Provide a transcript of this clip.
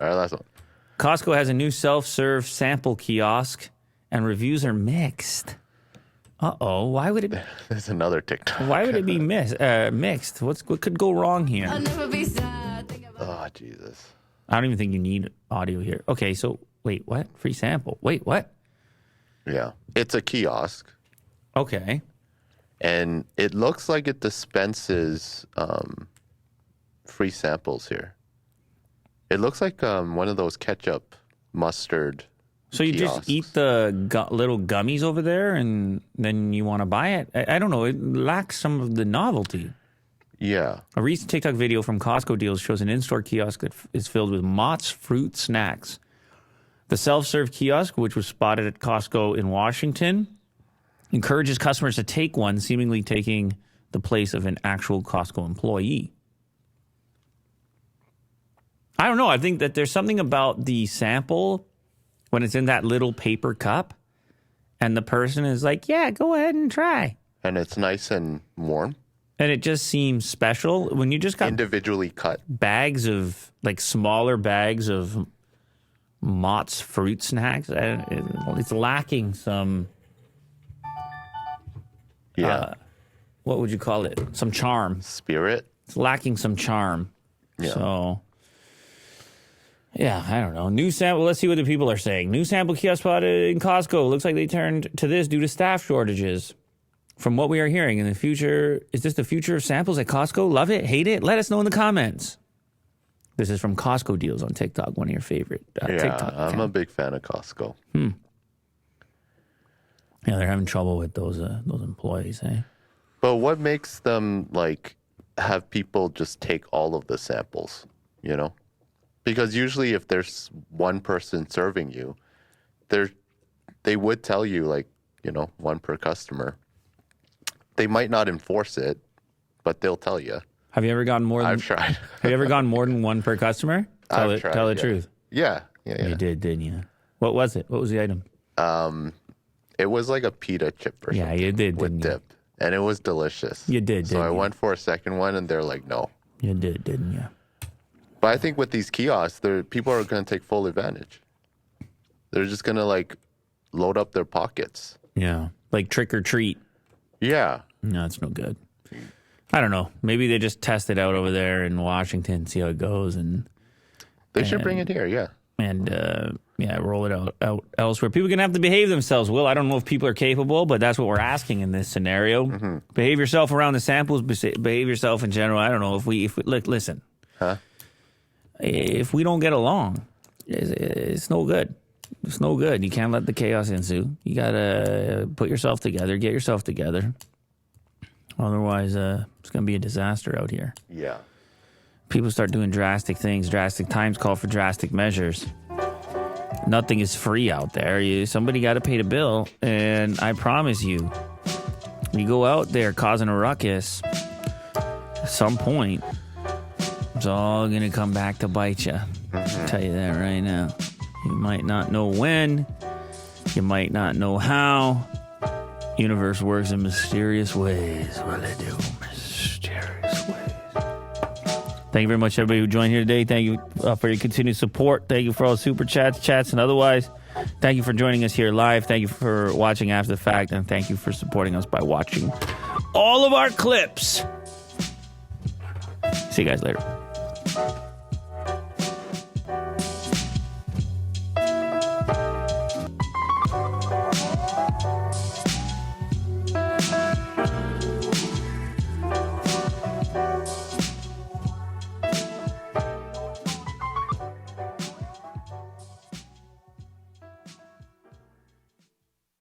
All right, last one. Costco has a new self-serve sample kiosk, and reviews are mixed. Uh-oh. Why would it... There's another TikTok. Why would it be mixed? What could go wrong here? Oh, Jesus. I don't even think you need audio here. Okay, so, wait, what? Free sample. Wait, what? Yeah. It's a kiosk. Okay. And it looks like it dispenses free samples here. It looks like one of those ketchup, mustard So you kiosks. just eat the little gummies over there and then you want to buy it? I don't know. It lacks some of the novelty. Yeah. A recent TikTok video from Costco Deals shows an in-store kiosk that is filled with Mott's fruit snacks. The self-serve kiosk, which was spotted at Costco in Washington, encourages customers to take one, seemingly taking the place of an actual Costco employee. I don't know. I think that there's something about the sample when it's in that little paper cup and the person is like, yeah, go ahead and try. And it's nice and warm. And it just seems special when you just got individually cut bags of, like smaller bags of Mott's fruit snacks. It's lacking some, what would you call it? Some charm. Spirit. It's lacking some charm. Yeah. So, yeah, I don't know. New sample. Let's see what the people are saying. New sample kiosk spotted in Costco. Looks like they turned to this due to staff shortages. From what we are hearing in the future, is this the future of samples at Costco? Love it? Hate it? Let us know in the comments. This is from Costco Deals on TikTok, one of your favorite TikTok accounts. I'm a big fan of Costco. Yeah, they're having trouble with those employees, eh? But what makes them like have people just take all of the samples, you know? Because usually if there's one person serving you, they would tell you like, you know, one per customer. They might not enforce it, but they'll tell you. Have you ever gone more than... I've tried. Have you ever gone more than one per customer? Tell the truth. Yeah. You did, didn't you? What was it? What was the item? It was like a pita chip or something. Yeah, you did, with didn't you? dip. And it was delicious. You did, So didn't I you? went for a second one, and they're like, no. You did, didn't you? But I think with these kiosks, people are going to take full advantage. They're just going to, like, load up their pockets. Yeah. Like trick or treat. Yeah. No, it's no good. I don't know. Maybe they just test it out over there in Washington, see how it goes, and They should bring it here, yeah. and roll it out elsewhere. People are gonna have to behave themselves. Will, I don't know if people are capable, but that's what we're asking in this scenario. Mm-hmm. Behave yourself around the samples. Behave yourself in general. I don't know if we listen. Huh? If we don't get along, it's no good. It's no good. You can't let the chaos ensue. You gotta put yourself together, get yourself together. Otherwise, it's gonna be a disaster out here. Yeah. People start doing drastic things. Drastic times call for drastic measures. Nothing is free out there. Somebody got to pay the bill, and I promise you, you go out there causing a ruckus, at some point, it's all going to come back to bite you. I'll tell you that right now. You might not know when. You might not know how. Universe works in mysterious ways. Well, they do. Mysterious ways. Thank you very much, everybody who joined here today. Thank you for your continued support. Thank you for all the super chats, and otherwise. Thank you for joining us here live. Thank you for watching after the fact, and thank you for supporting us by watching all of our clips. See you guys later.